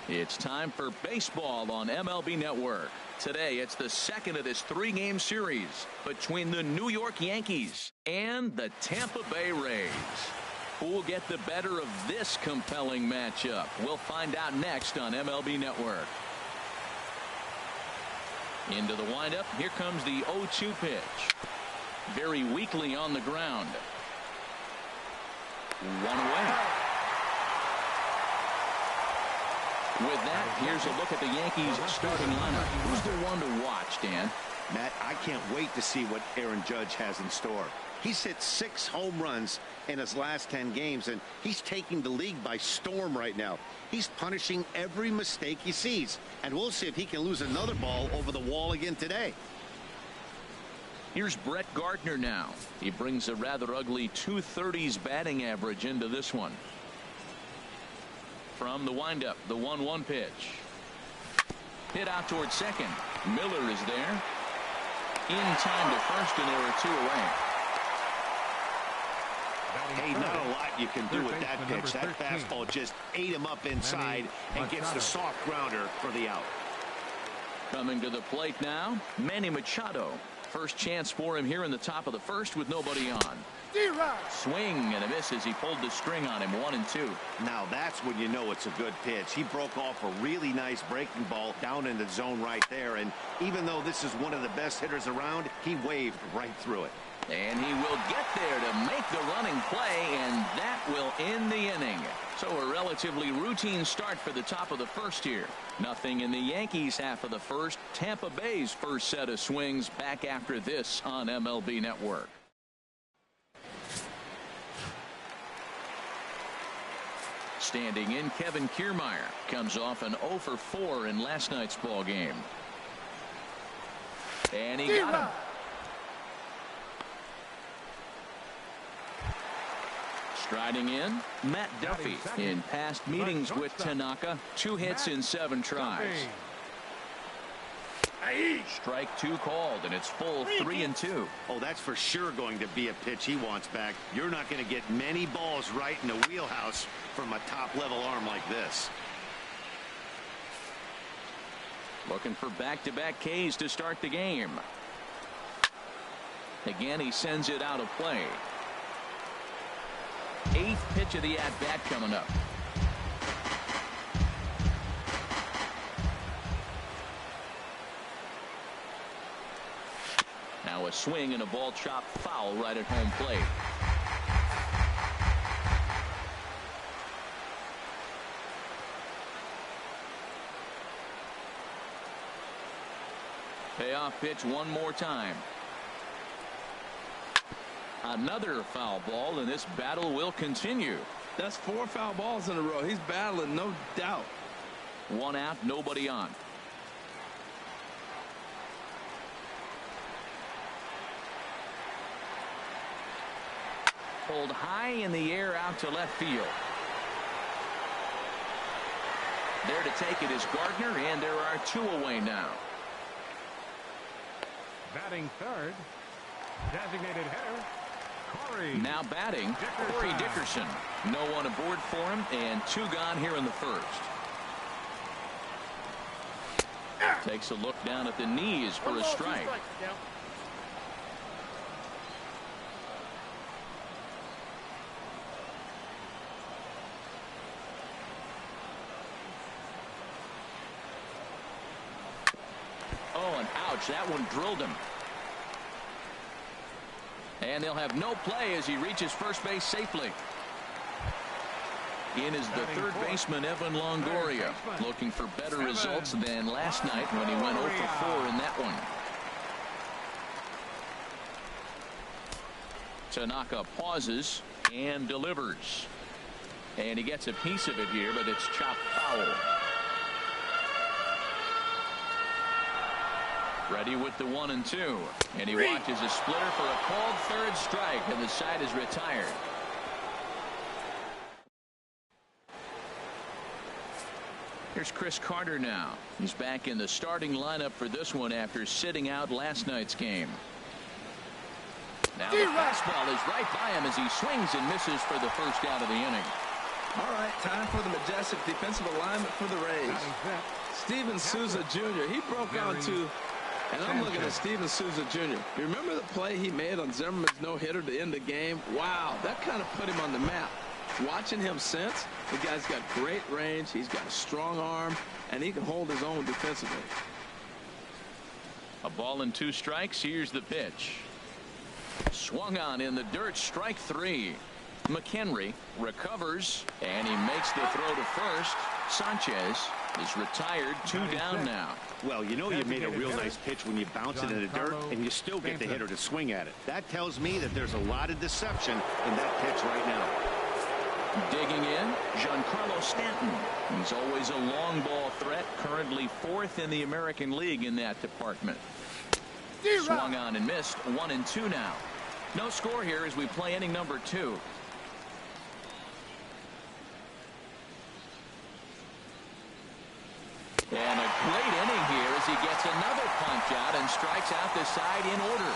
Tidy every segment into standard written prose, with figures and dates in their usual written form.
It's time for baseball on MLB Network. Today, it's the second of this three-game series between the New York Yankees and the Tampa Bay Rays. Who will get the better of this compelling matchup? We'll find out next on MLB Network. Into the windup. Here comes the 0-2 pitch. Very weakly on the ground. One away. With that, here's a look at the Yankees starting lineup. Who's the one to watch, Dan? Matt, I can't wait to see what Aaron Judge has in store. He's hit 6 home runs in his last 10 games, and he's taking the league by storm right now. He's punishing every mistake he sees, and we'll see if he can lose another ball over the wall again today. Here's Brett Gardner now. He brings a rather ugly 230s batting average into this one. From the windup, the 1-1 pitch. Hit out towards second. Miller is there. In time to first, and there are 2 away. Hey, not a lot you can do with that pitch. That fastball just ate him up inside and gets the soft grounder for the out. Coming to the plate now, Manny Machado. First chance for him here in the top of the first with nobody on. Swing and a miss as he pulled the string on him. 1-2. Now that's when you know it's a good pitch. He broke off a really nice breaking ball down in the zone right there, and even though this is one of the best hitters around, he waved right through it. And he will get there to make the running play, and that will end the inning. So a relatively routine start for the top of the first here. Nothing in the Yankees half of the first. Tampa Bay's first set of swings back after this on MLB Network. Standing in, Kevin Kiermaier comes off an 0 for 4 in last night's ball game. And he got him. Striding in, Matt Duffy. In past meetings with Tanaka, 2 hits in 7 tries. Strike 2 called, and it's full 3-2. Oh, that's for sure going to be a pitch he wants back. You're not going to get many balls right in the wheelhouse from a top-level arm like this. Looking for back-to-back Ks to start the game. Again, he sends it out of play. 8th pitch of the at-bat coming up. Now a swing and a ball chopped foul right at home plate. Payoff pitch one more time. Another foul ball, and this battle will continue. That's 4 foul balls in a row. He's battling, no doubt. 1 out, nobody on. Pulled high in the air out to left field. There to take it is Gardner, and there are 2 away now. Batting third, designated hitter, Corey. Now batting, Corey Dickerson. No one aboard for him, and 2 gone here in the first. Takes a look down at the knees for a strike. Oh, and ouch, that one drilled him. And they'll have no play as he reaches first base safely. In is the third baseman, Evan Longoria, looking for better results than last night when he went 0 for 4 in that one. Tanaka pauses and delivers. And he gets a piece of it here, but it's chopped foul. Ready with the 1-2. And he watches a splitter for a called third strike, and the side is retired. Here's Chris Carter now. He's back in the starting lineup for this one after sitting out last night's game. Now the fastball is right by him as he swings and misses for the first out of the inning. All right, time for the majestic defensive alignment for the Rays. Batting fifth. Steven Souza Jr. He broke out to, and I'm looking at Steven Souza Jr. You remember the play he made on Zimmerman's no-hitter to end the game? Wow, that kind of put him on the map. Watching him since, the guy's got great range, he's got a strong arm, and he can hold his own defensively. A ball and 2 strikes. Here's the pitch. Swung on in the dirt, strike 3. McHenry recovers, and he makes the throw to first. Sanchez is retired, 2 down now. Well, you know you made a real nice pitch when you bounce it in the dirt and you still get the hitter to swing at it. That tells me that there's a lot of deception in that pitch right now. Digging in, Giancarlo Stanton. He's always a long ball threat, currently 4th in the American League in that department. Swung on and missed, 1-2 now. No score here as we play inning number 2. And a great inning here as he gets another punch out and strikes out the side in order.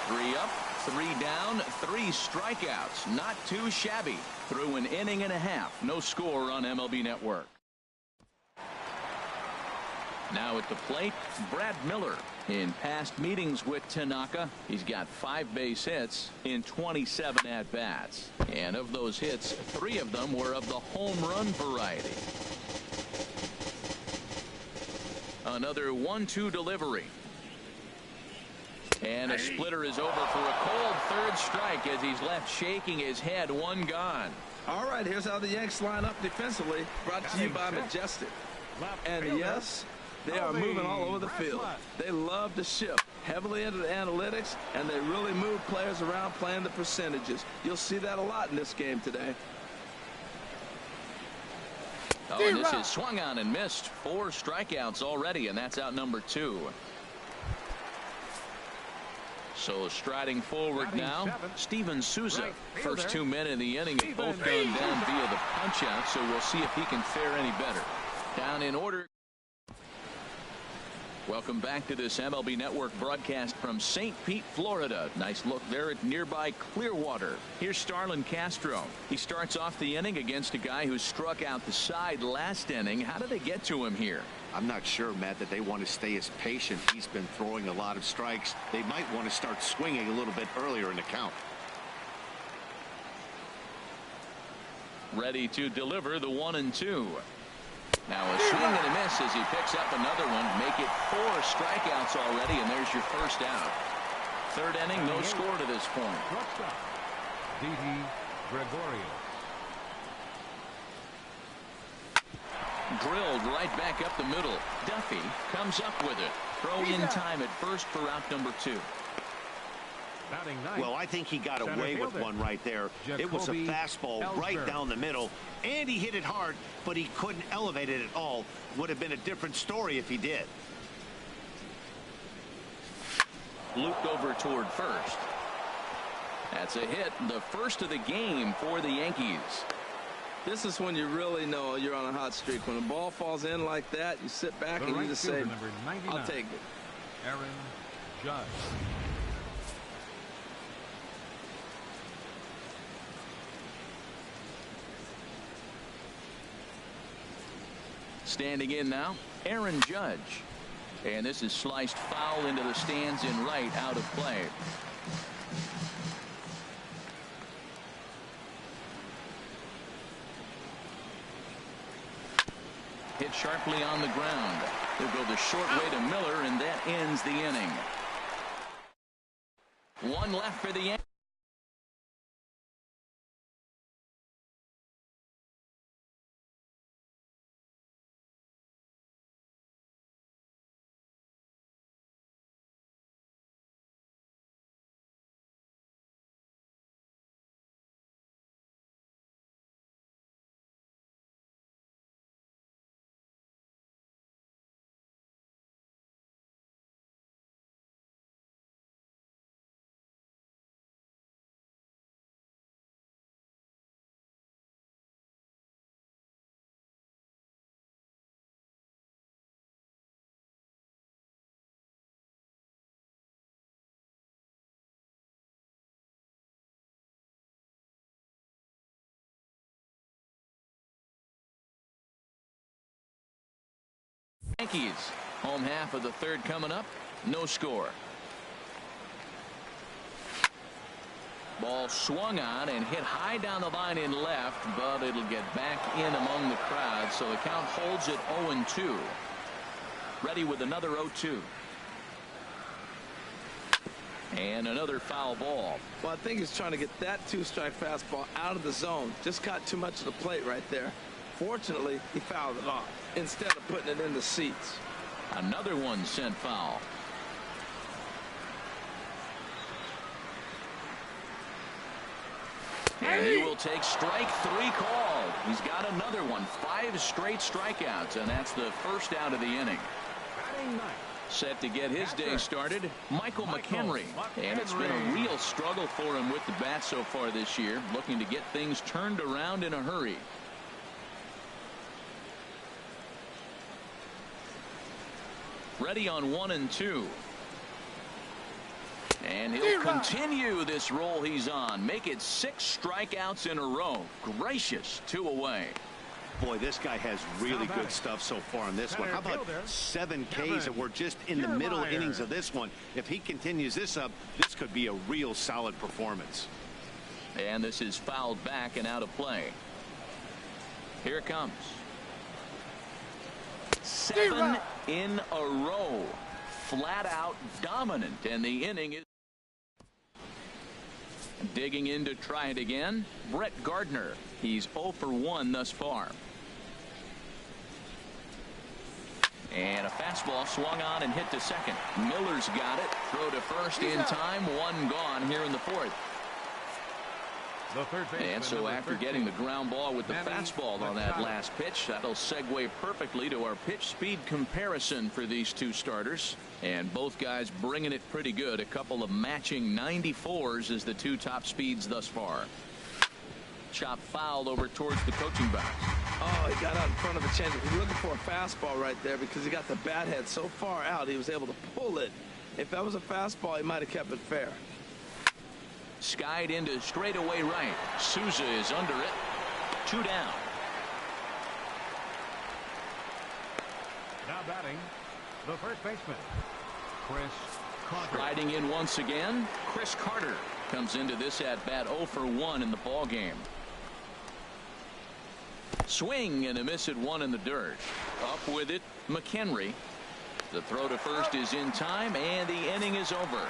3 up, 3 down, 3 strikeouts. Not too shabby through an inning and a half. No score on MLB Network. Now at the plate, Brad Miller. In past meetings with Tanaka, he's got 5 base hits in 27 at-bats. And of those hits, 3 of them were of the home run variety. Another 1-2 delivery. And a splitter is over for a cold 3rd strike as he's left shaking his head. 1 gone. All right, here's how the Yanks line up defensively. Brought to you by Majestic. And yes, they are moving all over the field. They love to shift heavily into the analytics, and they really move players around playing the percentages. You'll see that a lot in this game today. Oh, and this is swung on and missed. 4 strikeouts already, and that's out number 2. So striding forward now, Steven Souza. First 2 men in the inning have both gone down via the punch-out, so we'll see if he can fare any better. Down in order. Welcome back to this MLB Network broadcast from St. Pete, Florida. Nice look there at nearby Clearwater. Here's Starlin Castro. He starts off the inning against a guy who struck out the side last inning. How did they get to him here? I'm not sure, Matt, that they want to stay as patient. He's been throwing a lot of strikes. They might want to start swinging a little bit earlier in the count. Ready to deliver the 1-2. Now a swing and a miss as he picks up another one. Make it 4 strikeouts already, and there's your first out. 3rd inning, no score to this point. D.D. Gregorio. Drilled right back up the middle. Duffy comes up with it. Throw in time at first for out number 2. Well, I think he got away with one right there. It was a fastball right down the middle, and he hit it hard, but he couldn't elevate it at all. Would have been a different story if he did. Looped over toward first. That's a hit, the first of the game for the Yankees. This is when you really know you're on a hot streak. When the ball falls in like that, you sit back and you just say, I'll take it. Aaron Judge. Standing in now, Aaron Judge. And this is sliced foul into the stands in right, out of play. Hit sharply on the ground. They'll go the short way to Miller, and that ends the inning. 1 left for the Yankees. Yankees. Home half of the third coming up. No score. Ball swung on and hit high down the line in left, but it'll get back in among the crowd, so the count holds at 0-2. Ready with another 0-2. And another foul ball. Well, I think he's trying to get that two-strike fastball out of the zone. Just caught too much of the plate right there. Fortunately, he fouled it off instead of putting it in the seats. Another one sent foul. And he will take strike 3 called. He's got another one. 5 straight strikeouts, and that's the first out of the inning. Set to get his day started, Michael McHenry. And it's been a real struggle for him with the bat so far this year, looking to get things turned around in a hurry. Ready on 1-2. And he'll continue this roll he's on. Make it 6 strikeouts in a row. Gracious, 2 away. Boy, this guy has really good stuff so far in this one. How about 7 Ks, and we're just in the middle innings of this one. If he continues this up, this could be a real solid performance. And this is fouled back and out of play. Here it comes. 7 in a row. Flat out dominant, and the inning is digging in to try it again. Brett Gardner. He's 0 for 1 thus far. And a fastball swung on and hit to second. Miller's got it. Throw to first in time. 1 gone here in the 4th. And so after getting the ground ball with the fastball on that last pitch, that'll segue perfectly to our pitch speed comparison for these 2 starters. And both guys bringing it pretty good. A couple of matching 94s as the 2 top speeds thus far. Chop foul over towards the coaching box. Oh, he got out in front of a changeup. He's looking for a fastball right there because he got the bat head so far out he was able to pull it. If that was a fastball, he might have kept it fair. Skied into straightaway right. Souza is under it. 2 down. Now batting, the first baseman, Chris Carter. Sliding in once again, Chris Carter comes into this at bat 0 for 1 in the ball game. Swing and a miss at 1 in the dirt. Up with it, McHenry. The throw to first is in time, and the inning is over.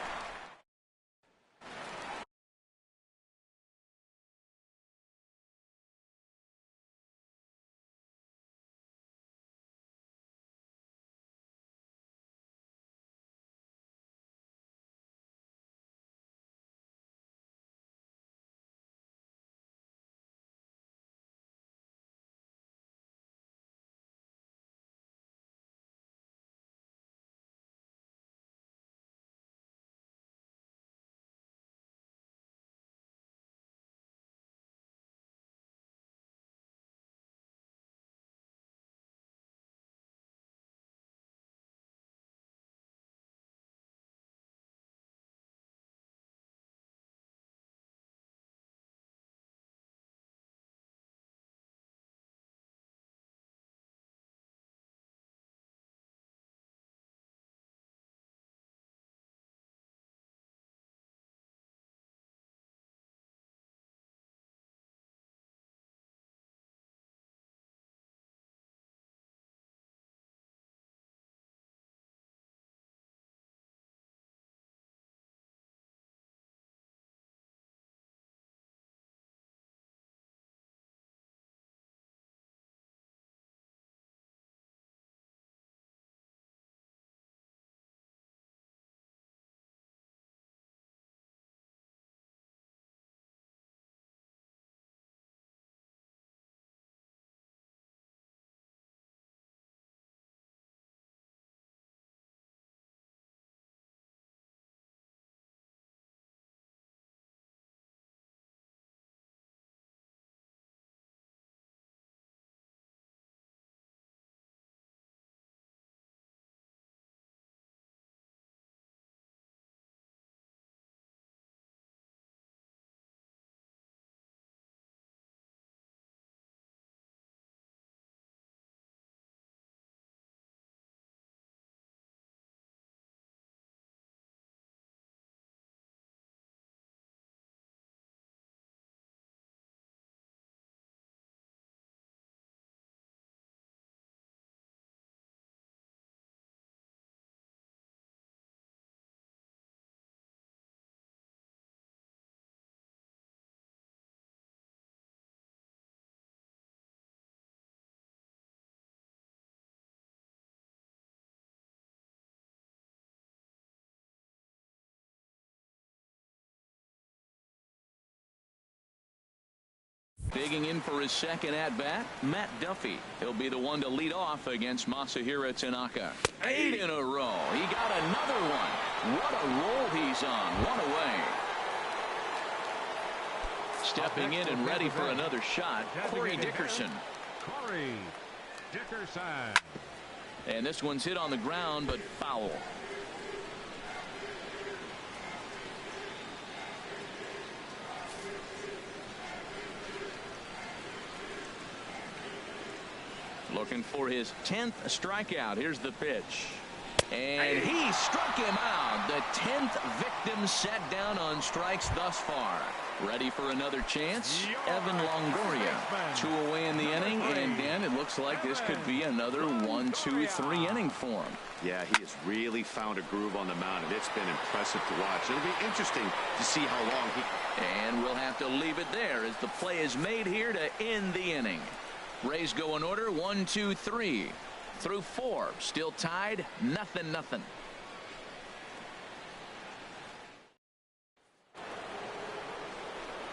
Digging in for his second at-bat, Matt Duffy. He'll be the one to lead off against Masahiro Tanaka. 8 in a row. He got another one. What a roll he's on. One away. Stepping in and ready for another shot, Corey Dickerson. Corey Dickerson. And this one's hit on the ground, but foul. Looking for his 10th strikeout. Here's the pitch. And he struck him out. The 10th victim set down on strikes thus far. Ready for another chance? Evan Longoria. 2 away in the inning. And Dan, it looks like this could be another 1-2-3 inning for him. Yeah, he has really found a groove on the mound, and it's been impressive to watch. It'll be interesting to see how long he... And we'll have to leave it there as the play is made here to end the inning. Rays go in order 1, 2, 3 through 4. Still tied 0-0.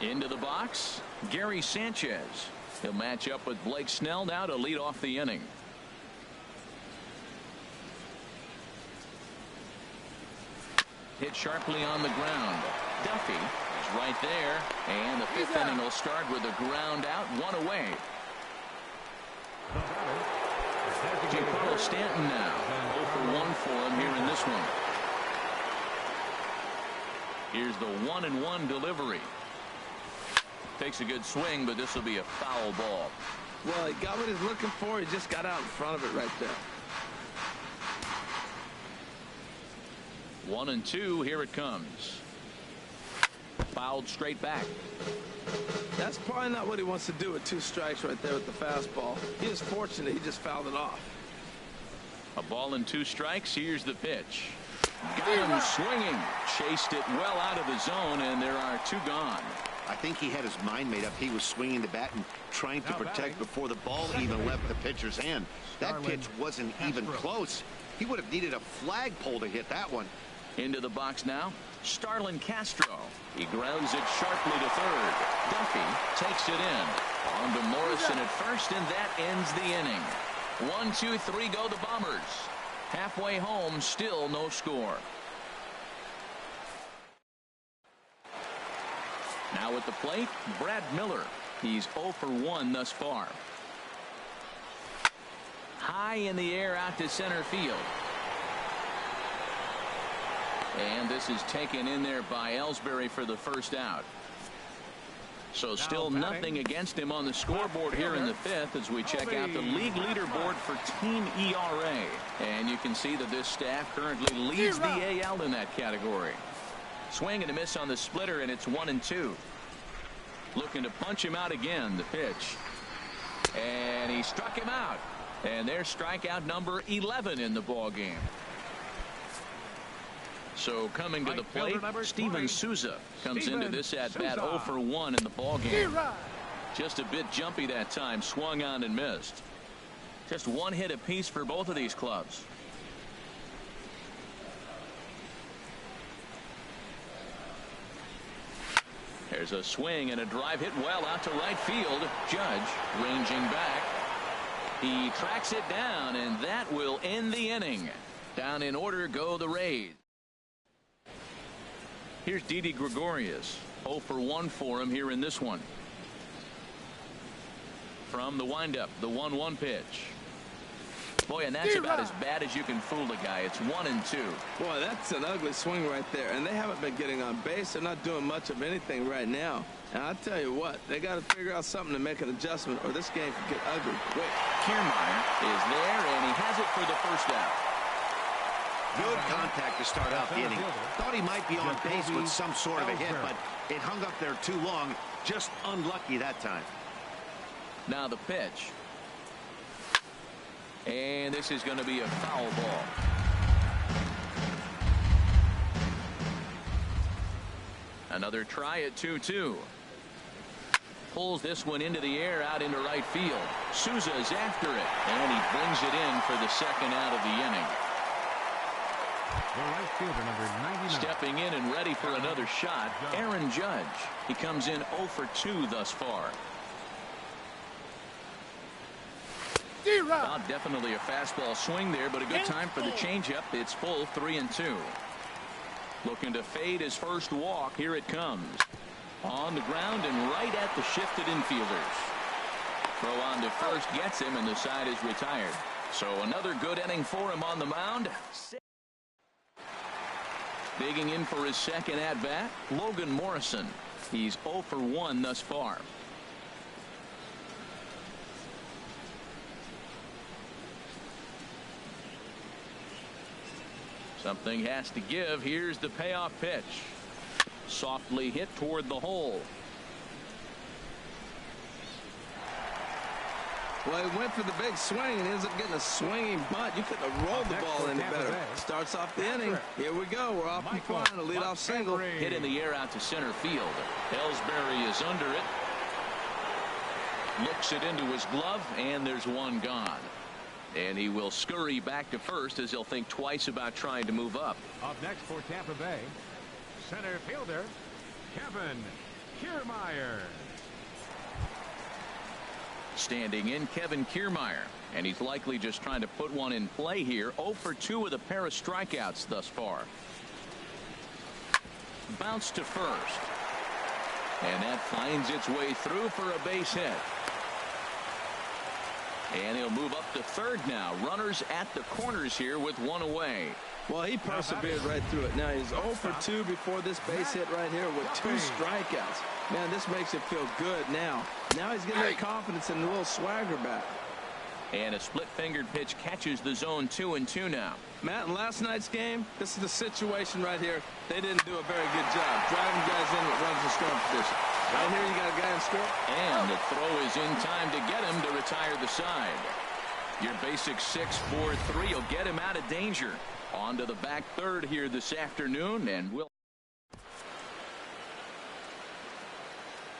Into the box, Gary Sanchez. He'll match up with Blake Snell now to lead off the inning. Hit sharply on the ground. Duffy is right there. And the 5th inning will start with a ground out, 1 away. Giancarlo Stanton now. 0 for 1 for him here in this one. Here's the 1-1 delivery. Takes a good swing, but this will be a foul ball. Well, he got what he's looking for. He just got out in front of it right there. 1-2. Here it comes. Fouled straight back. That's probably not what he wants to do with 2 strikes right there with the fastball. He is fortunate he just fouled it off. A ball and 2 strikes. Here's the pitch. Got him swinging. Chased it well out of the zone, and there are 2 gone. I think he had his mind made up. He was swinging the bat and trying to protect before the ball even left the pitcher's hand. That pitch wasn't even close. He would have needed a flagpole to hit that one. Into the box now, Starlin Castro. He grounds it sharply to third. Duffy takes it in. On to Morrison at first, and that ends the inning. 1, 2, 3 go the Bombers. Halfway home, still no score. Now at the plate, Brad Miller. He's 0 for 1 thus far. High in the air out to center field. And this is taken in there by Ellsbury for the first out. So still nothing against him on the scoreboard here in the 5th as we check out the league leaderboard for team ERA. And you can see that this staff currently leads the AL in that category. Swing and a miss on the splitter, and it's 1-2. Looking to punch him out again. The pitch. And he struck him out. And there's strikeout number 11 in the ball game. So coming to the plate, Steven Souza comes into this at-bat 0 for 1 in the ball game. Just a bit jumpy that time, swung on and missed. Just 1 hit apiece for both of these clubs. There's a swing and a drive hit well out to right field. Judge ranging back. He tracks it down, and that will end the inning. Down in order go the Rays. Here's Didi Gregorius. 0 for 1 for him here in this one. From the windup, the 1-1 pitch. Boy, and that's about as bad as you can fool a guy. It's 1-2. Boy, that's an ugly swing right there. And they haven't been getting on base. They're not doing much of anything right now. And I'll tell you what, they got to figure out something to make an adjustment, or this game could get ugly quick. Kiermaier is there, and he has it for the first out. Good contact to start out the inning. Thought he might be on base with some sort of a hit, but it hung up there too long. Just unlucky that time. Now the pitch. And this is going to be a foul ball. Another try at 2-2. Pulls this one into the air out into right field. Souza is after it, and he brings it in for the second out of the inning. The right fielder, number 99. Stepping in and ready for another shot, Aaron Judge. He comes in 0 for 2 thus far. Well, definitely a fastball swing there, but a good time for the changeup. It's full 3-2. Looking to fade his first walk. Here it comes. On the ground and right at the shifted infielders. Throw on to first gets him, and the side is retired. So another good inning for him on the mound. Digging in for his second at-bat, Logan Morrison. He's 0 for 1 thus far. Something has to give. Here's the payoff pitch. Softly hit toward the hole. Well, he went for the big swing and ends up getting a swinging bunt. You couldn't have rolled the ball any better. Starts off the inning. Here we go. We're off and flying. A leadoff single. Hit in the air out to center field. Ellsbury is under it. Looks it into his glove, and there's one gone. And he will scurry back to first as he'll think twice about trying to move up. Up next for Tampa Bay, center fielder Kevin Kiermaier. Standing in, Kevin Kiermaier, and he's likely just trying to put one in play here. 0 for 2 with a pair of strikeouts thus far. Bounce to first, and that finds its way through for a base hit. And he'll move up to third now. Runners at the corners here with one away. Well, he persevered right through it. Now he's 0 for 2 before this base hit right here with 2 strikeouts. Man, this makes it feel good now. Now he's getting that confidence and a little swagger back. And a split-fingered pitch catches the zone. 2-2 now. Matt, in last night's game, this is the situation right here. They didn't do a very good job driving guys in with runners in scoring position. Right here, you got a guy in score. And the throw is in time to get him to retire the side. Your basic 6-4-3 will get him out of danger. On to the back third here this afternoon, and we'll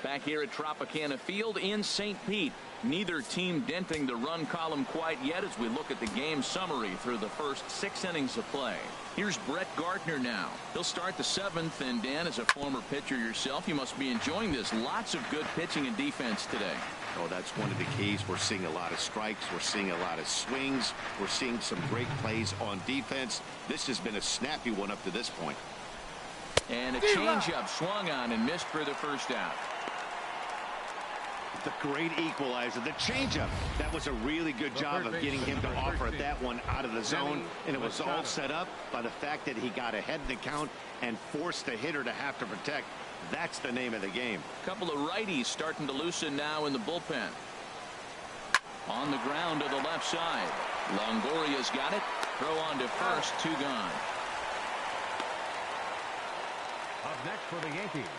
back here at Tropicana Field in St. Pete. Neither team denting the run column quite yet as we look at the game summary through the first 6 innings of play. Here's Brett Gardner now. He'll start the 7th, and Dan, as a former pitcher yourself, you must be enjoying this. Lots of good pitching and defense today. Oh, that's one of the keys. We're seeing a lot of strikes. We're seeing a lot of swings. We're seeing some great plays on defense. This has been a snappy one up to this point. And a changeup swung on and missed for the first out. The great equalizer, the changeup. That was a really good job of getting him to offer that one out of the zone, and it was all set up by the fact that he got ahead in the count and forced the hitter to have to protect. That's the name of the game. A couple of righties starting to loosen now in the bullpen. On the ground to the left side. Longoria's got it. Throw on to first. 2 gone. Up next for the Yankees,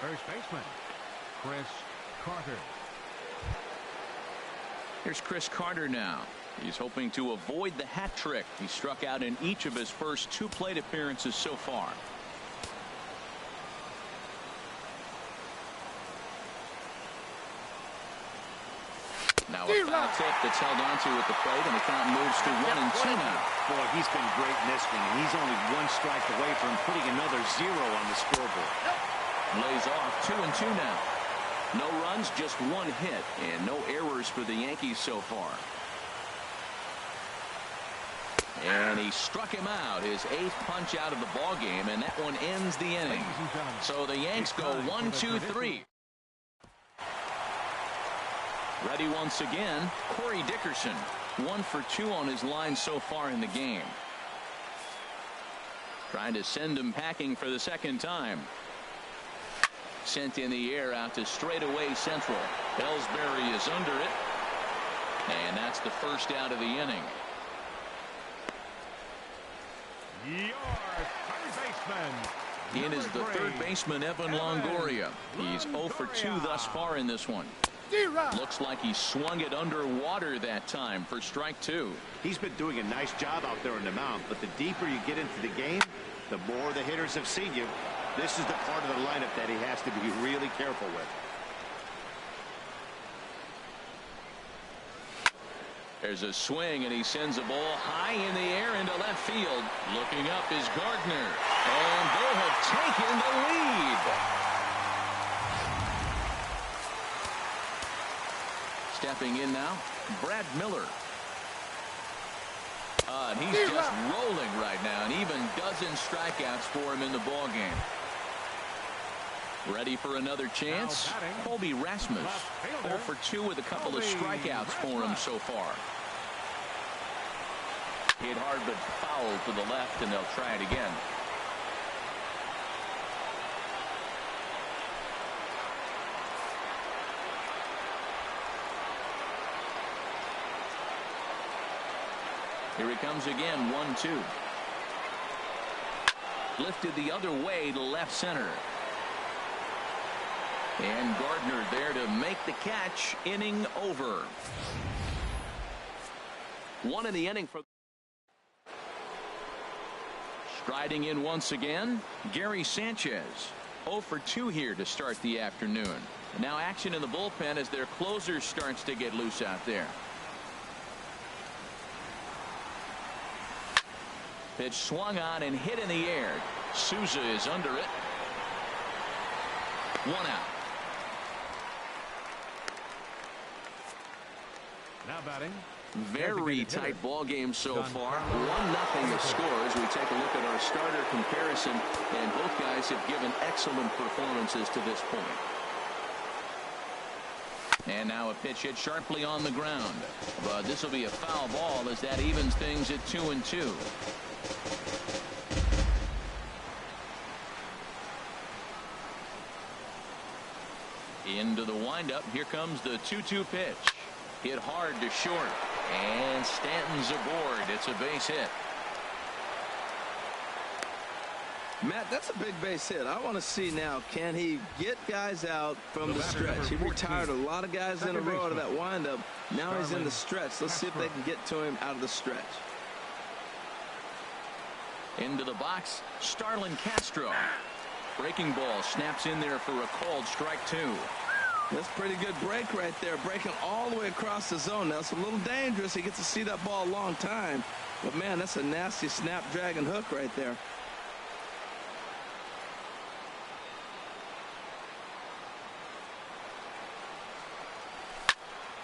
first baseman Chris Carter. Here's Chris Carter now. He's hoping to avoid the hat trick. He struck out in each of his first 2 plate appearances so far. Now a foul tip that's held onto at the plate, and the count moves to 1-2 now. Boy, he's been great in this one. He's only 1 strike away from putting another 0 on the scoreboard. Lays off. 2-2 now. No runs, just 1 hit, and no errors for the Yankees so far. And he struck him out, his 8th punch out of the ball game, and that one ends the inning. So the Yanks go 1-2-3. Ready once again, Corey Dickerson. 1 for 2 on his line so far in the game. Trying to send him packing for the 2nd time. Sent in the air out to straightaway central. Ellsbury is under it. And that's the first out of the inning. Your third baseman. In is the 3rd baseman, Evan Longoria. He's 0 for 2 thus far in this one. Looks like he swung it underwater that time for strike 2. He's been doing a nice job out there on the mound, but the deeper you get into the game, the more the hitters have seen you. This is the part of the lineup that he has to be really careful with. There's a swing, and he sends a ball high in the air into left field. Looking up is Gardner, and they have taken the lead. Stepping in now, Brad Miller. And he's just rolling right now, and even dozen strikeouts for him in the ballgame. Ready for another chance? Colby Rasmus, 0 for 2 with a couple of strikeouts for him so far. Hit hard but foul to the left, and they'll try it again. Here he comes again, 1-2. Lifted the other way to left center. And Gardner there to make the catch. Inning over. 1 in the inning for. Striding in once again, Gary Sanchez. 0 for 2 here to start the afternoon. Now action in the bullpen as their closer starts to get loose out there. Pitch swung on and hit in the air. Souza is under it. 1 out. Now batting. Very tight ball game so far. 1-0 the score as we take a look at our starter comparison, and both guys have given excellent performances to this point. And now a pitch hit sharply on the ground, but this will be a foul ball as that evens things at 2-2. Into the windup. Here comes the 2-2 pitch. Hit hard to short, and Stanton's aboard. It's a base hit. Matt, that's a big base hit. I want to see now, can he get guys out from the stretch? He retired a lot of guys in a row out of that windup. Now he's in the stretch. Let's see if they can get to him out of the stretch. Into the box, Starlin Castro. Breaking ball snaps in there for a called strike 2. That's a pretty good break right there, breaking all the way across the zone. Now it's a little dangerous. He gets to see that ball a long time, but man, that's a nasty snapdragon hook right there.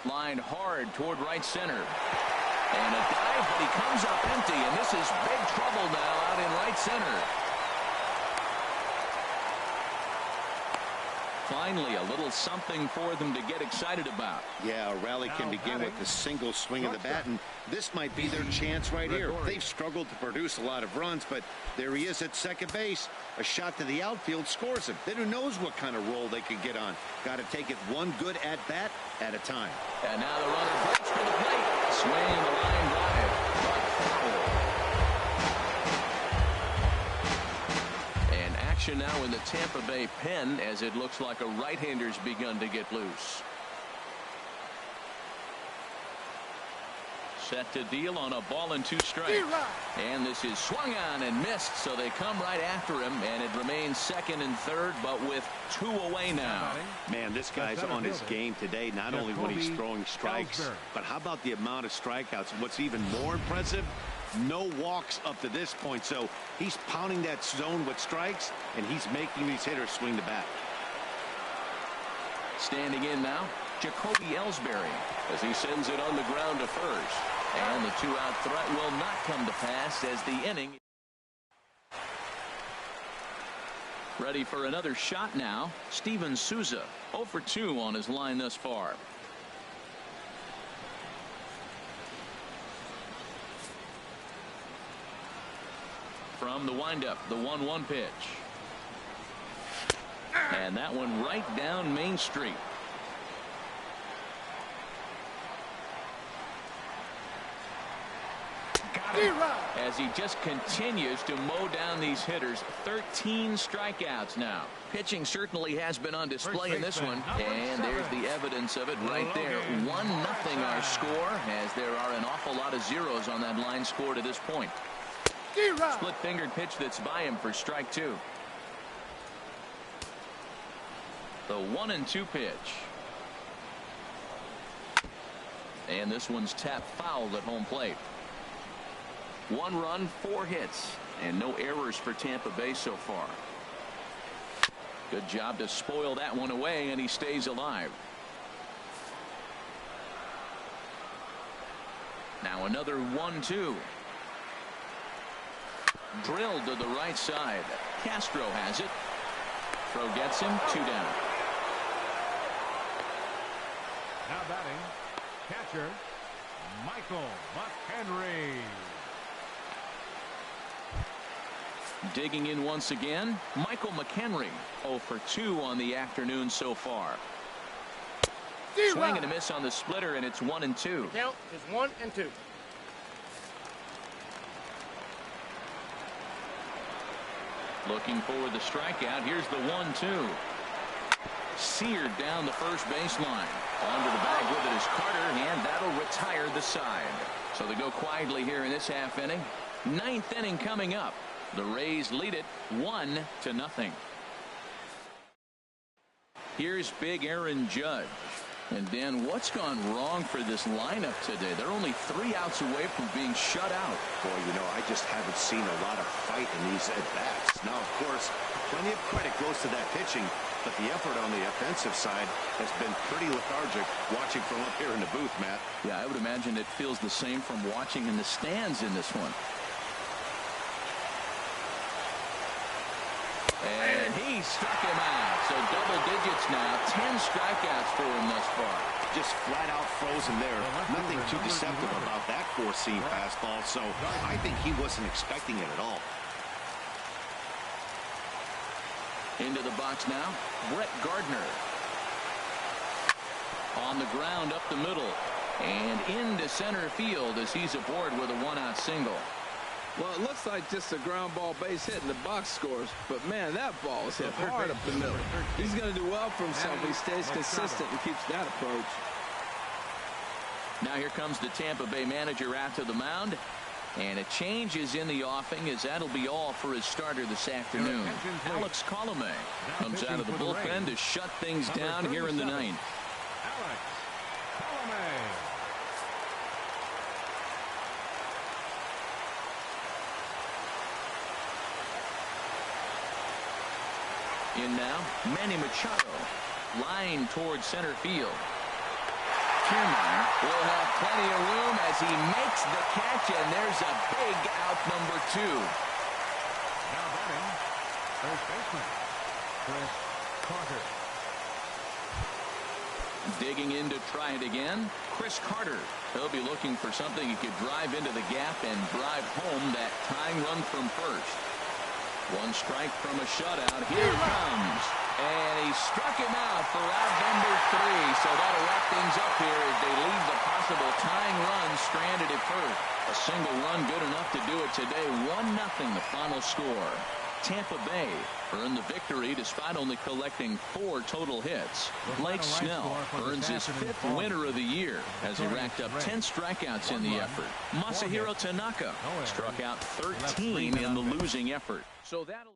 Lined hard toward right center, and a dive, but he comes up empty, and this is big trouble now out in right center. Finally, a little something for them to get excited about. Yeah, a rally can begin with a single swing of the bat, and this might be their chance right here. They've struggled to produce a lot of runs, but there he is at second base. A shot to the outfield scores him. Then who knows what kind of roll they could get on. Got to take it one good at-bat at a time. And now the runner breaks to the plate. Swinging the line drive. But foul. And action now in the Tampa Bay pen as it looks like a right-hander's begun to get loose. Set to deal on a ball and 2 strikes. And this is swung on and missed, so they come right after him, and it remains second and third, but with 2 away now. Man, this guy's on his game today, not only when he's throwing strikes, but how about the amount of strikeouts? What's even more impressive, no walks up to this point, so he's pounding that zone with strikes, and he's making these hitters swing the bat. Standing in now, Jacoby Ellsbury as he sends it on the ground to first. And the 2-out threat will not come to pass as the inning. Ready for another shot now. Steven Souza, 0 for 2 on his line thus far. From the windup, the 1-1 pitch. And that one right down Main Street. As he just continues to mow down these hitters. 13 strikeouts now. Pitching certainly has been on display in this one, and there's the evidence of it right there. 1-0 our score, as there are an awful lot of zeros on that line score to this point. Split fingered pitch that's by him for strike 2. The 1-2 pitch. And this one's tapped foul at home plate. 1 run, 4 hits, and no errors for Tampa Bay so far. Good job to spoil that one away, and he stays alive. Now another 1-2. Drilled to the right side. Castro has it. Throw gets him 2 down. Now batting, catcher, Michael McHenry. Digging in once again, Michael McHenry. 0 for 2 on the afternoon so far. Swing and a miss on the splitter, and it's 1-2. Count is 1-2. Looking for the strikeout. Here's the 1-2. Seared down the first baseline. Onto the bag with it is Carter, and that'll retire the side. So they go quietly here in this half inning. 9th inning coming up. The Rays lead it 1-0. Here's big Aaron Judge. And Dan, what's gone wrong for this lineup today? They're only 3 outs away from being shut out. Boy, you know, I just haven't seen a lot of fight in these at-bats. Now, of course, plenty of credit goes to that pitching, but the effort on the offensive side has been pretty lethargic watching from up here in the booth, Matt. Yeah, I would imagine it feels the same from watching in the stands in this one. And he struck him out. So double digits now. 10 strikeouts for him thus far. Just flat out frozen there. Nothing too deceptive about that four-seam fastball. So I think he wasn't expecting it at all. Into the box now. Brett Gardner. On the ground up the middle. And into center field as he's aboard with a 1-out single. Well, it looks like just a ground ball base hit in the box scores, but man, that ball is hit hard up the middle. He's going to do well for himself if he stays consistent and keeps that approach. Now here comes the Tampa Bay manager out to the mound, and a change is in the offing as that'll be all for his starter this afternoon. Alex Colomé comes out of the bullpen to shut things down here in the 9th. Alex Colomé. In now, Manny Machado. Line towards center field. Kiermaier will have plenty of room as he makes the catch, and there's a big out number 2. Now batting, first baseman, Chris Carter. Digging in to try it again, Chris Carter. He'll be looking for something he could drive into the gap and drive home that tying run from first. 1 strike from a shutout. Here it comes. And he struck him out for out number 3. So that'll wrap things up here as they leave the possible tying run stranded at first. A single run good enough to do it today. 1-0 the final score. Tampa Bay earned the victory despite only collecting 4 total hits. Blake Snell earns his 5th winner of the year as he racked up 10 strikeouts in the effort. Masahiro Tanaka struck out 13 in the losing effort. So that'll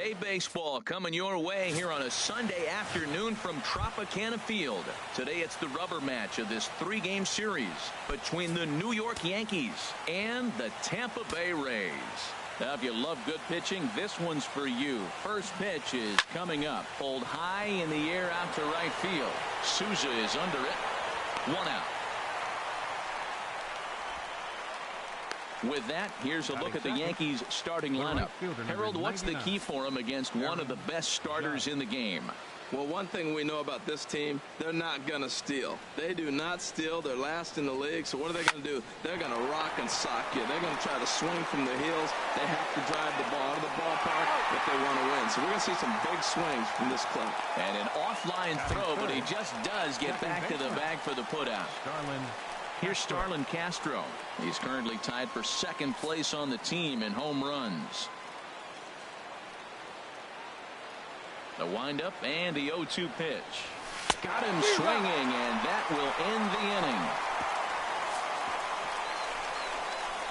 Triple-A baseball coming your way here on a Sunday afternoon from Tropicana Field. Today it's the rubber match of this three-game series between the New York Yankees and the Tampa Bay Rays. Now, if you love good pitching, this one's for you. First pitch is coming up. Pulled high in the air out to right field. Souza is under it. One out. With that, here's a look at the Yankees starting lineup. Harold, what's the key for them against one of the best starters in the game? Well, one thing we know about this team, they're not going to steal. They do not steal. They're last in the league. So what are they going to do? They're going to rock and sock you. They're going to try to swing from the heels. They have to drive the ball out of the ballpark if they want to win. So we're going to see some big swings from this club. And an offline throw, but he just does get back to the bag for the putout. Here's Starlin Castro. He's currently tied for second place on the team in home runs. The windup and the 0-2 pitch. Got him swinging, and that will end the inning.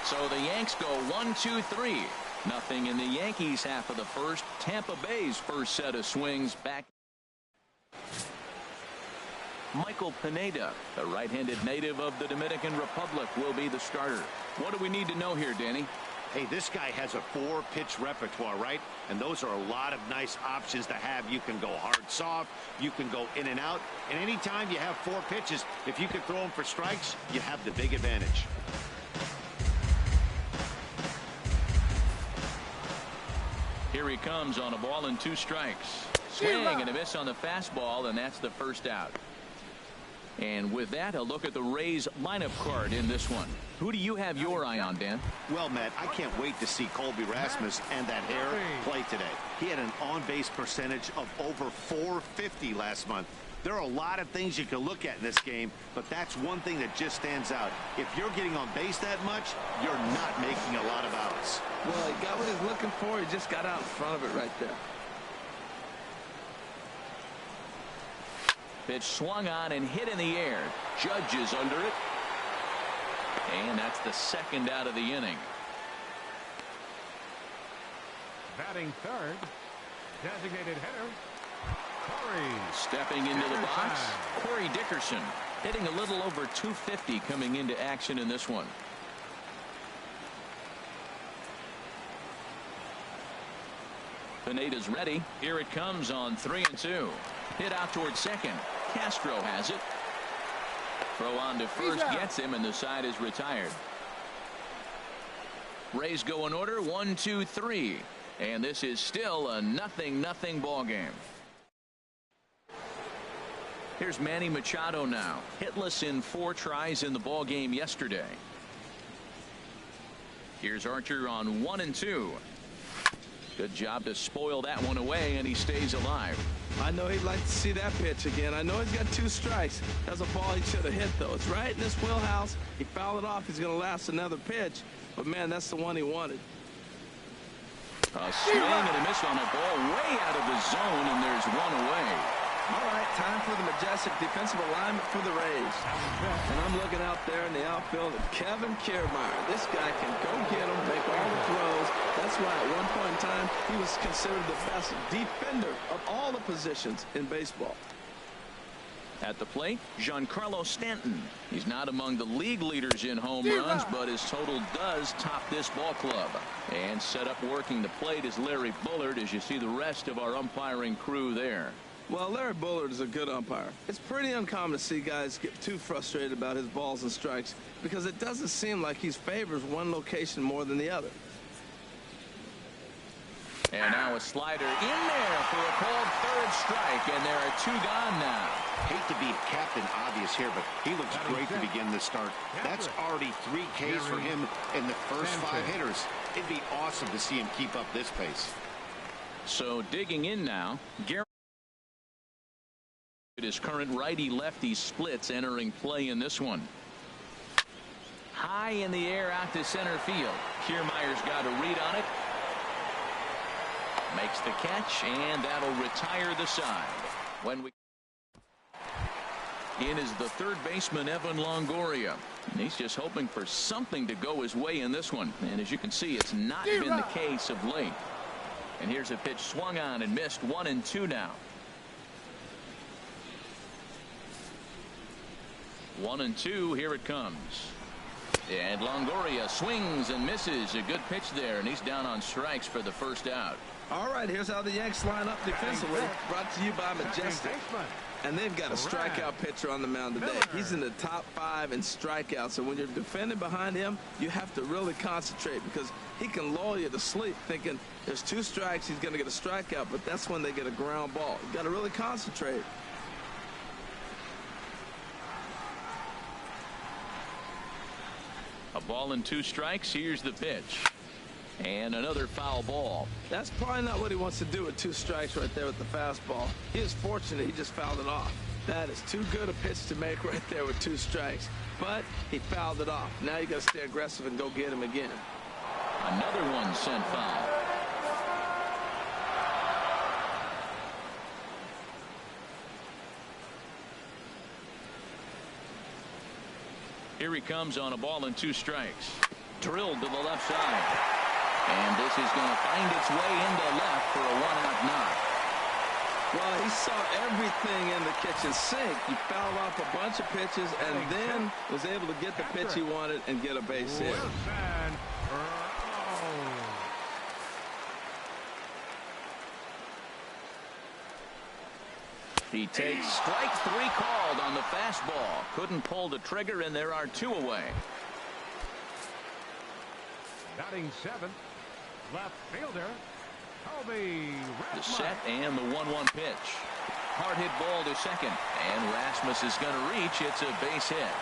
So the Yanks go 1-2-3. Nothing in the Yankees half of the first. Tampa Bay's first set of swings back. Michael Pineda, the right-handed native of the Dominican Republic, will be the starter. What do we need to know here, Danny? Hey, this guy has a 4-pitch repertoire, right? And those are a lot of nice options to have. You can go hard, soft. You can go in and out. And anytime you have 4 pitches, if you can throw them for strikes, you have the big advantage. Here he comes on a ball and 2 strikes. Swing and a miss on the fastball, and that's the first out. And with that, a look at the Rays lineup card in this one. Who do you have your eye on, Dan? Well, Matt, I can't wait to see Colby Rasmus and that hair play today. He had an on-base percentage of over .450 last month. There are a lot of things you can look at in this game, but that's one thing that just stands out. If you're getting on base that much, you're not making a lot of outs. Well, he got what he's looking for. He just got out in front of it right there. Pitch swung on and hit in the air. Judge is under it. And that's the second out of the inning. Batting third, designated hitter, Corey. Stepping into the box, Corey Dickerson, hitting a little over .250 coming into action in this one. Pineda's ready. Here it comes on 3-2. Hit out towards second. Castro has it. Throw on to first gets him, and the side is retired. Rays go in order 1-2-3, and this is still a 0-0 ball game. Here's Manny Machado now, hitless in 4 tries in the ball game yesterday. Here's Archer on 1-2. Good job to spoil that one away, and he stays alive. I know he'd like to see that pitch again. I know he's got 2 strikes. That's a ball he should have hit, though. It's right in his wheelhouse. He fouled it off. He's going to last another pitch. But, man, that's the one he wanted. A swing and a miss on a ball way out of the zone, and there's one away. All right, time for the majestic defensive alignment for the Rays. And I'm looking out there in the outfield at Kevin Kiermaier. This guy can go get them, make all the throws. That's why at one point in time he was considered the best defender of all the positions in baseball. At the plate, Giancarlo Stanton. He's not among the league leaders in home runs, but his total does top this ball club. And set up working the plate is Larry Bullard, as you see the rest of our umpiring crew there. Well, Larry Bullard is a good umpire. It's pretty uncommon to see guys get too frustrated about his balls and strikes because it doesn't seem like he favors one location more than the other. And now a slider in there for a called third strike, and there are 2 gone now. Hate to be Captain Obvious here, but he looks great to begin this start. That's already 3 Ks for him in the first 5 hitters. It'd be awesome to see him keep up this pace. So digging in now, Garrett. His current righty-lefty splits entering play in this one. High in the air out to center field. Kiermaier's got a read on it. Makes the catch, and that'll retire the side. In is the third baseman, Evan Longoria. And he's just hoping for something to go his way in this one. And as you can see, it's not been the case of late. And here's a pitch swung on and missed. 1-2 now. 1-2. Here it comes. And Longoria swings and misses. A good pitch there, and he's down on strikes for the first out. All right, here's how the Yanks line up defensively. Brought to you by Majestic. And they've got a strikeout pitcher on the mound today. He's in the top 5 in strikeouts. So when you're defending behind him, you have to really concentrate because he can lull you to sleep thinking there's 2 strikes, he's going to get a strikeout, but that's when they get a ground ball. You got to really concentrate. A ball and 2 strikes. Here's the pitch. And another foul ball. That's probably not what he wants to do with 2 strikes right there with the fastball. He is fortunate he just fouled it off. That is too good a pitch to make right there with 2 strikes. But he fouled it off. Now you got to stay aggressive and go get him again. Another one sent foul. Here he comes on a ball and 2 strikes. Drilled to the left side. And this is going to find its way into left for a 1-out knock. Well, he saw everything in the kitchen sink. He fouled off a bunch of pitches and then was able to get the pitch he wanted and get a base hit. He takes strike 3 called on the fastball. Couldn't pull the trigger, and there are 2 away. Batting 7th, left fielder, Toby The Rasmus. set and the 1-1 pitch. Hard hit ball to second, and Rasmus is going to reach. It's a base hit.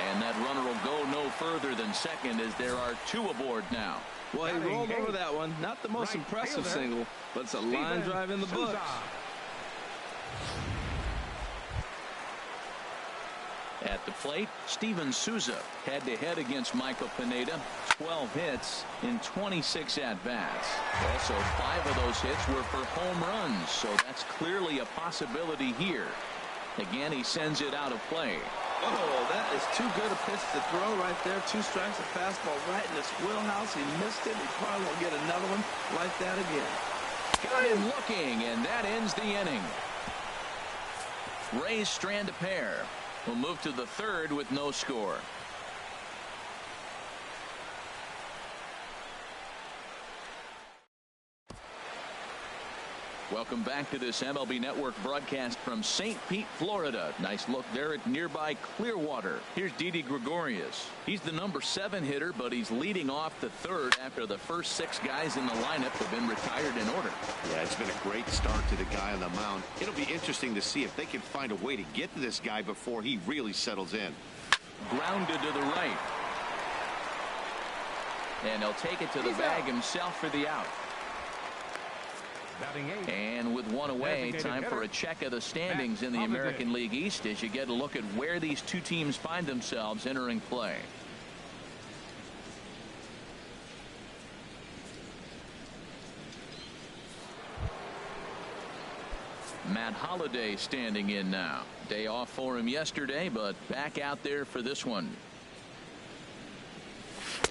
And that runner will go no further than second as there are 2 aboard now. Well, he rolled over that one. Not the most impressive single, but it's a line drive in the books. At the plate, Steven Souza head-to-head against Michael Pineda. 12 hits in 26 at-bats. Also, 5 of those hits were for home runs, so that's clearly a possibility here. Again, he sends it out of play. Oh, that is too good a pitch to throw right there. 2 strikes, a fastball right in his wheelhouse. He missed it. He probably won't get another one like that again. Got him looking, and that ends the inning. Rays strand a pair. We'll move to the 3rd with no score. Welcome back to this MLB Network broadcast from St. Pete, Florida. Nice look there at nearby Clearwater. Here's Didi Gregorius. He's the number 7 hitter, but he's leading off the 3rd after the first 6 guys in the lineup have been retired in order. Yeah, it's been a great start to the guy on the mound. It'll be interesting to see if they can find a way to get to this guy before he really settles in. Grounded to the right. And he'll take it to the bag himself for the out. And with 1 away, time for a check of the standings in the American League East as you get a look at where these 2 teams find themselves entering play. Matt Holliday standing in now. Day off for him yesterday, but back out there for this one.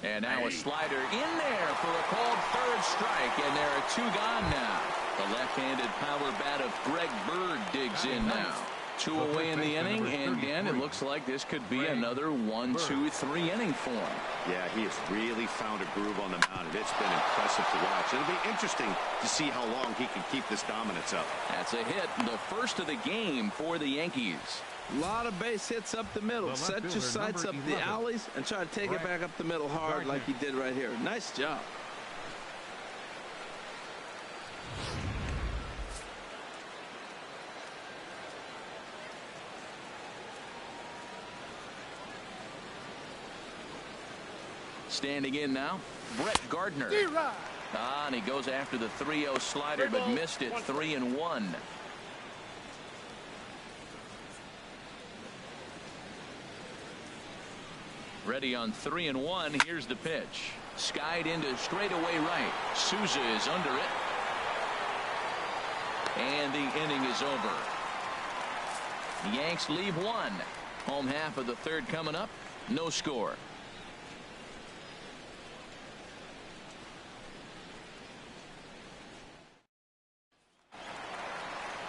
And now a slider in there for a called 3rd strike, and there are 2 gone now. The left-handed power bat of Greg Bird digs in now. 2 away in the inning, and again, it looks like this could be another 1, 2, 3 inning for him. Yeah, he has really found a groove on the mound, and it's been impressive to watch. It'll be interesting to see how long he can keep this dominance up. That's a hit, the first of the game for the Yankees. A lot of base hits up the middle. Set your sights up the alleys and try to take it back up the middle hard like he did right here. Nice job. Standing in now, Brett Gardner. And he goes after the 3-0 slider, but missed it. 3-1. Ready on 3-1. Here's the pitch. Skied into straightaway right. Souza is under it. And the inning is over. The Yanks leave 1. Home half of the 3rd coming up. No score.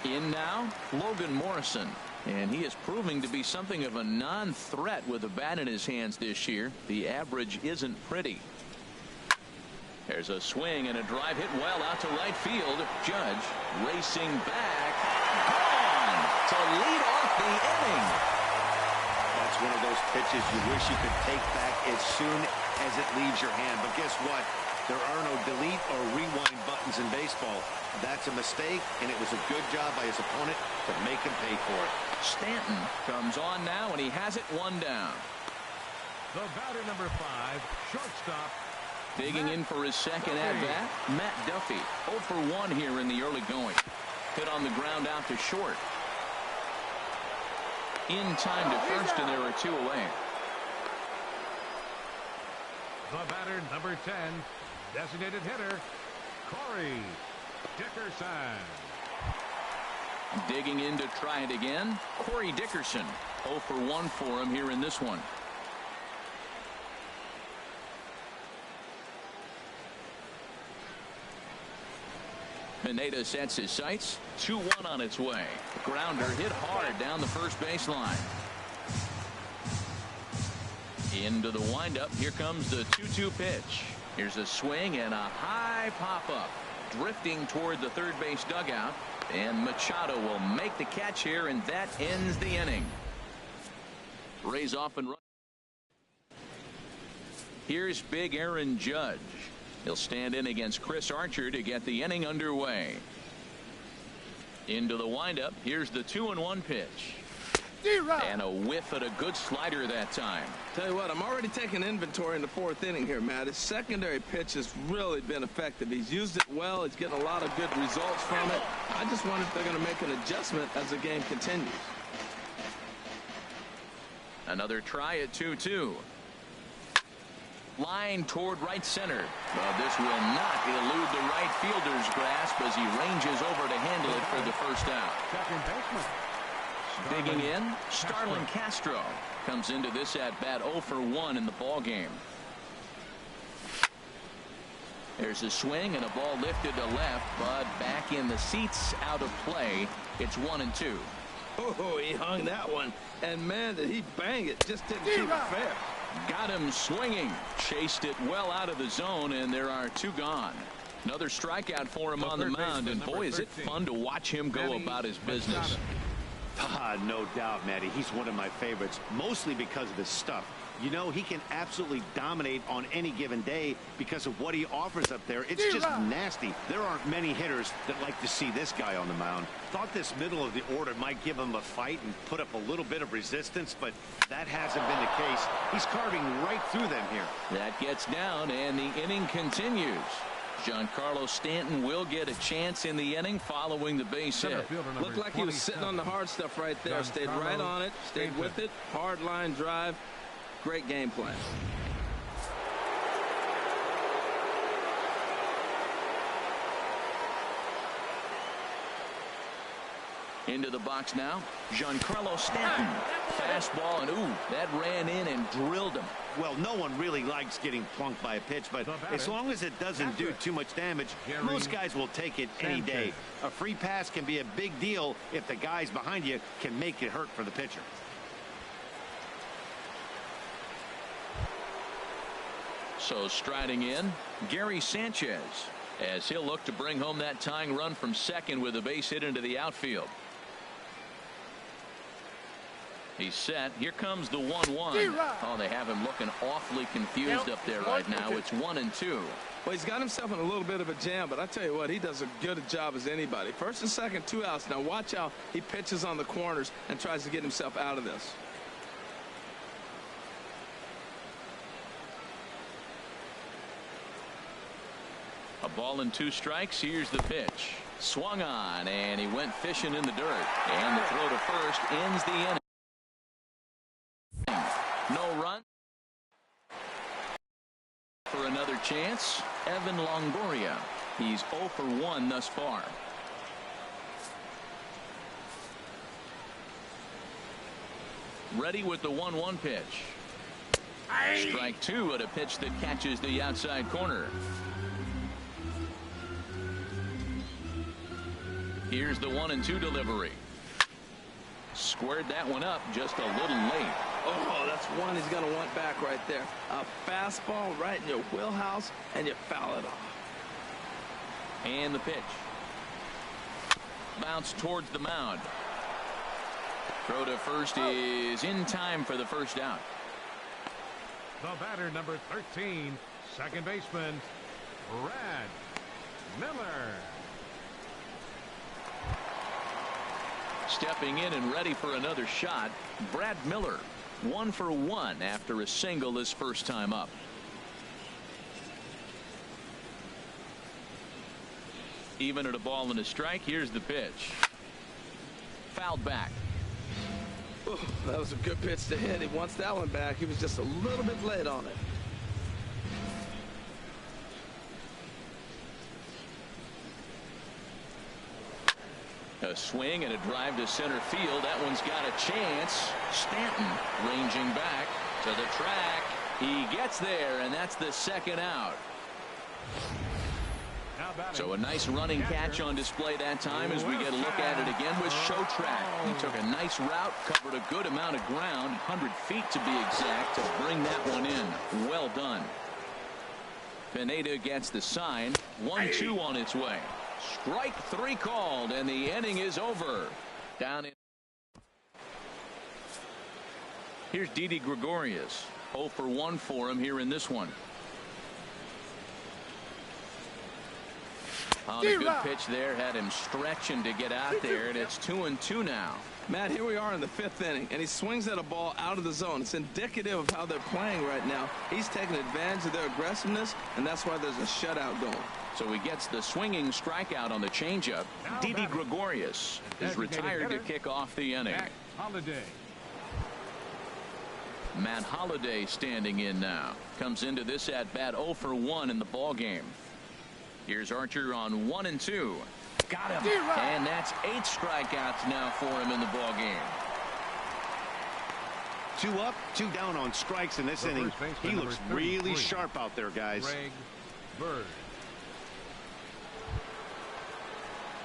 In now, Logan Morrison. And he is proving to be something of a non-threat with a bat in his hands this year. The average isn't pretty. There's a swing and a drive hit well out to right field. Judge racing back. Gone to lead off the inning. That's one of those pitches you wish you could take back as soon as it leaves your hand. But guess what? There are no delete or rewind buttons in baseball. That's a mistake, and it was a good job by his opponent to make him pay for it. Stanton comes on now, and he has it one down. The batter, number 5, shortstop. Digging in for his second at-bat, Matt Duffy. 0 for 1 here in the early going. Hit on the ground out to short. In time to first, and there are 2 away. The batter, number 10, designated hitter, Corey Dickerson. Digging in to try it again, Corey Dickerson. 0 for 1 for him here in this one. Pineda sets his sights. 2-1 on its way. Grounder hit hard down the first baseline. Into the windup. Here comes the 2-2 pitch. Here's a swing and a high pop-up. Drifting toward the third base dugout. And Machado will make the catch here, and that ends the inning. Rays off and run. Here's big Aaron Judge. He'll stand in against Chris Archer to get the inning underway. Into the windup. Here's the 2-1 pitch. And a whiff at a good slider that time. Tell you what, I'm already taking inventory in the 4th inning here, Matt. His secondary pitch has really been effective. He's used it well. He's getting a lot of good results from it. I just wonder if they're going to make an adjustment as the game continues. Another try at 2-2. Line toward right center. Well, this will not elude the right fielder's grasp as he ranges over to handle it for the first out. Second baseman. Digging in, Starlin Castro comes into this at bat 0 for 1 in the ball game. There's a swing and a ball lifted to left, but back in the seats, out of play. It's 1-2. Oh, he hung that one, and man, did he bang it. Just didn't keep it fair. Got him swinging. Chased it well out of the zone, and there are 2 gone. Another strikeout for him on the mound, and boy, is it fun to watch him go about his business. No doubt, Matty. He's one of my favorites, mostly because of his stuff. You know, he can absolutely dominate on any given day because of what he offers up there. It's just nasty. There aren't many hitters that like to see this guy on the mound. Thought this middle of the order might give him a fight and put up a little bit of resistance, but that hasn't been the case. He's carving right through them here. That gets down, and the inning continues. Giancarlo Stanton will get a chance in the inning following the base hit. Looked like he was sitting on the hard stuff right there. Stayed right on it, stayed with it. Hard line drive. Great game plan. Into the box now, Giancarlo Stanton. Fastball, and ooh, that ran in and drilled him. Well, no one really likes getting plunked by a pitch, but as long as it doesn't do too much damage, most guys will take it any day. A free pass can be a big deal if the guys behind you can make it hurt for the pitcher. So striding in, Gary Sanchez, as he'll look to bring home that tying run from second with a base hit into the outfield. He's set. Here comes the 1-1. Oh, they have him looking awfully confused up there right now. It's 1-2. Well, he's got himself in a little bit of a jam, but I tell you what, he does a good job as anybody. First and second, 2 outs. Now watch how he pitches on the corners and tries to get himself out of this. A ball and 2 strikes. Here's the pitch. Swung on, and he went fishing in the dirt. And the throw to first ends the inning. No run. For another chance, Evan Longoria. He's 0 for 1 thus far. Ready with the 1-1 pitch. Strike 2 at a pitch that catches the outside corner. Here's the 1-2 delivery. Squared that one up just a little late. Oh, that's one he's going to want back right there. A fastball right in your wheelhouse, and you foul it off. And the pitch. Bounce towards the mound. Throw to first is in time for the first out. The batter, number 13, second baseman, Brad Miller. Stepping in and ready for another shot, Brad Miller. 1 for 1 after a single his first time up. Even at a ball and a strike, here's the pitch. Fouled back. Oh, that was a good pitch to hit. He wants that one back. He was just a little bit late on it. A swing and a drive to center field. That one's got a chance. Stanton ranging back to the track. He gets there, and that's the second out. So a nice running catch on display that time as we get a look at it again with Showtrack. He took a nice route, covered a good amount of ground, 100 feet to be exact, to bring that one in. Well done. Pineda gets the sign. 1-2 on its way. Strike 3 called, and the inning is over. Down in. Here's Didi Gregorius. 0 for 1 for him here in this one. On a good pitch there, had him stretching to get out there, and it's 2-2 now. Matt, here we are in the 5th inning, and he swings at a ball out of the zone. It's indicative of how they're playing right now. He's taking advantage of their aggressiveness, and that's why there's a shutout going. So he gets the swinging strikeout on the changeup. Didi Gregorius is retired to kick off the inning. Matt Holliday standing in now. Comes into this at bat 0 for 1 in the ball game. Here's Archer on 1-2. Got him. And that's 8 strikeouts now for him in the ball game. 2 up, 2 down on strikes in this inning. He looks really sharp out there, guys.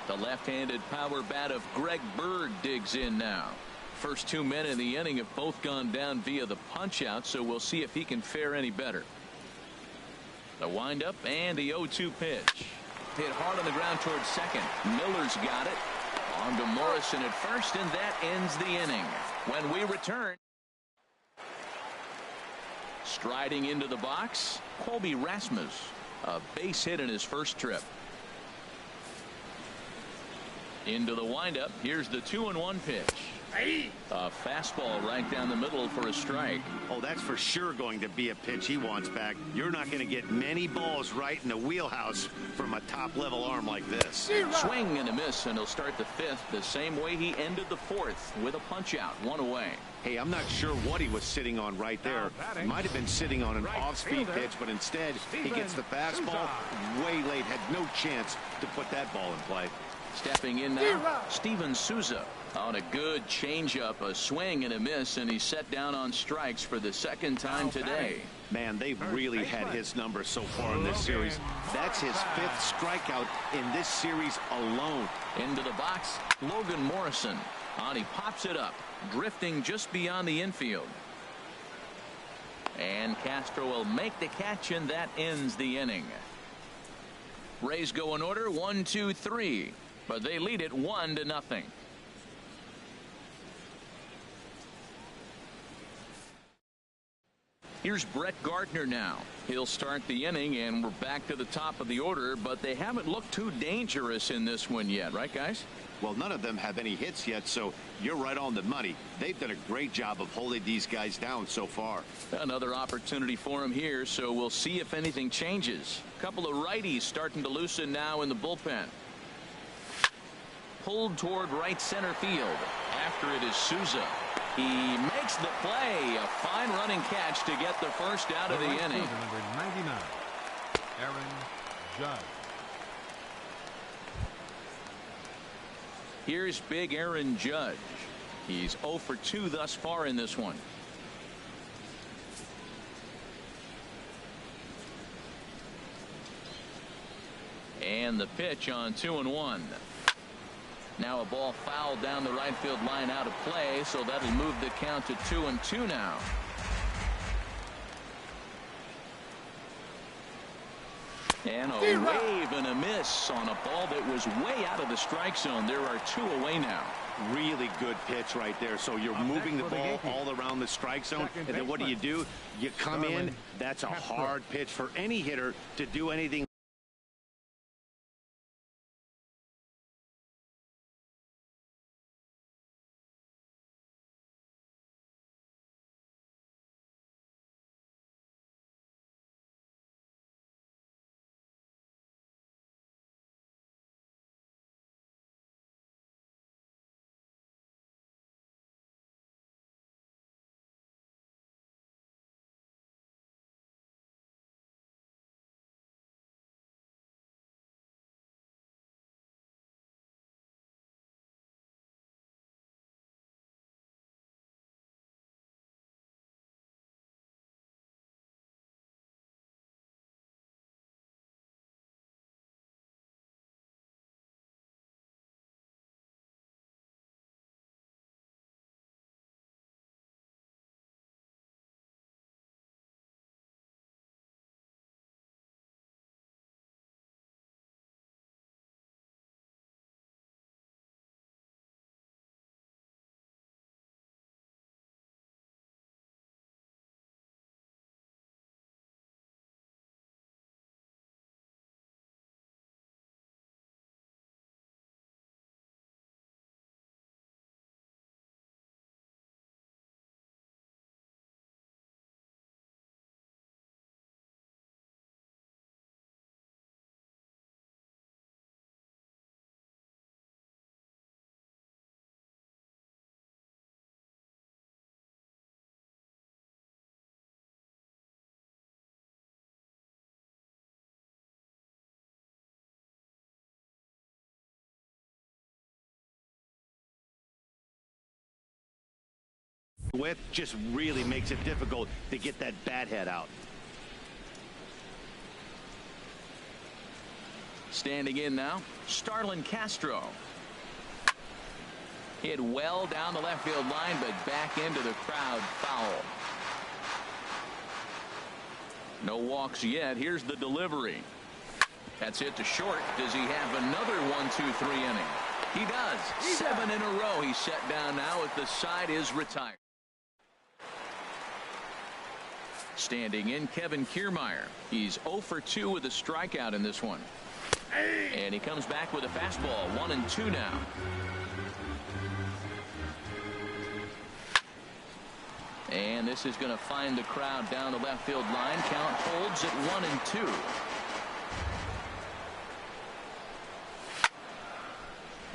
The left-handed power bat of Greg Bird digs in now. First 2 men in the inning have both gone down via the punch-out, so we'll see if he can fare any better. The windup and the 0-2 pitch. Hit hard on the ground towards second. Miller's got it. On to Morrison at first, and that ends the inning. When we return, striding into the box, Colby Rasmus. A base hit in his first trip. Into the windup. Here's the 2-1 pitch. A fastball right down the middle for a strike. Oh, that's for sure going to be a pitch he wants back. You're not going to get many balls right in the wheelhouse from a top-level arm like this. Swing and a miss, and he'll start the 5th the same way he ended the 4th with a punch-out, 1 away. Hey, I'm not sure what he was sitting on right there. Might have been sitting on an off-speed pitch, but instead he gets the fastball way late. Had no chance to put that ball in play. Stepping in now, Steven Souza on a good changeup, a swing and a miss, and he's set down on strikes for the 2nd time today. Man, they've really had his number so far in this series. That's his 5th strikeout in this series alone. Into the box, Logan Morrison. On, he pops it up, drifting just beyond the infield. And Castro will make the catch, and that ends the inning. Rays go in order 1, 2, 3, but they lead it 1-0. Here's Brett Gardner now. He'll start the inning, and we're back to the top of the order, but they haven't looked too dangerous in this one yet, right, guys? Well, none of them have any hits yet, so you're right on the money. They've done a great job of holding these guys down so far. Another opportunity for him here, so we'll see if anything changes. A couple of righties starting to loosen now in the bullpen. Pulled toward right center field. After it is Souza. He makes the play. A fine running catch to get the first out of the inning. Number 99, Aaron Judge. Here's big Aaron Judge. He's 0 for 2 thus far in this one. And the pitch on 2-1. Now a ball fouled down the right field line out of play, so that'll move the count to 2-2 now. And a wave and a miss on a ball that was way out of the strike zone. There are 2 away now. Really good pitch right there. So you're moving the ball all around the strike zone, and then what do? You come in. That's a hard pitch for any hitter to do anything. With just really makes it difficult to get that bat head out. Standing in now, Starlin Castro. Hit well down the left field line, but back into the crowd, foul. No walks yet. Here's the delivery. That's hit to short. Does he have another 1-2-3 inning? He does. 7 in a row. He's set down now as the side is retired. Standing in, Kevin Kiermaier. He's 0 for 2 with a strikeout in this one. And he comes back with a fastball. 1-2 now. And this is going to find the crowd down the left field line. Count holds at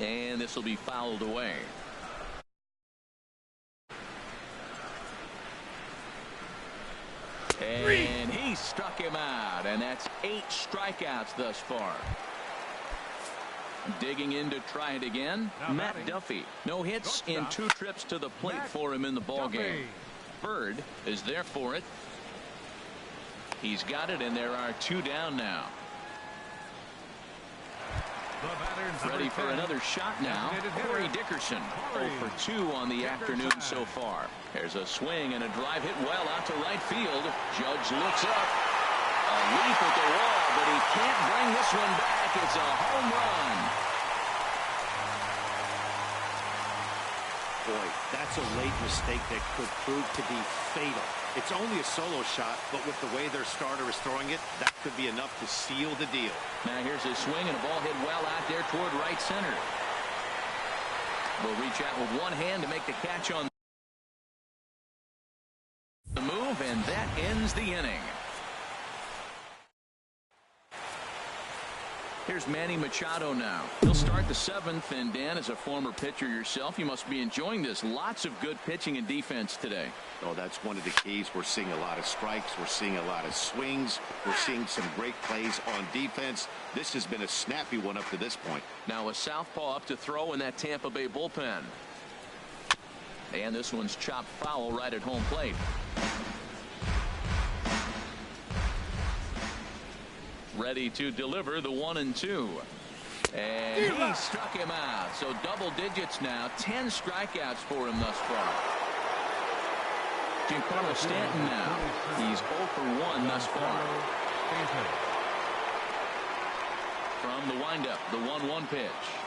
1-2. And this will be fouled away. And he struck him out, and that's 8 strikeouts thus far. Digging in to try it again, Matt Duffy. No hits in 2 trips to the plate for him in the ballgame. Bird is there for it. He's got it, and there are 2 down now. Ready for another shot now. Corey Dickerson, 0 for 2 on the afternoon so far. There's a swing and a drive hit well out to right field. Judge looks up. A leap at the wall, but he can't bring this one back. It's a home run. Boy, that's a late mistake that could prove to be fatal. It's only a solo shot, but with the way their starter is throwing it, that could be enough to seal the deal. Now here's a swing and a ball hit well out there toward right center. Will reach out with one hand to make the catch on the move, and that ends the inning. Here's Manny Machado now. He'll start the 7th, and Dan, as a former pitcher yourself, you must be enjoying this. Lots of good pitching and defense today. Oh, that's one of the keys. We're seeing a lot of strikes. We're seeing a lot of swings. We're seeing some great plays on defense. This has been a snappy one up to this point. Now a southpaw up to throw in that Tampa Bay bullpen. And this one's chopped foul right at home plate. Ready to deliver the 1-2. And he struck him out. So double digits now. 10 strikeouts for him thus far. Giancarlo Stanton now. He's 0 for 1 thus far. From the windup, the 1-1 pitch.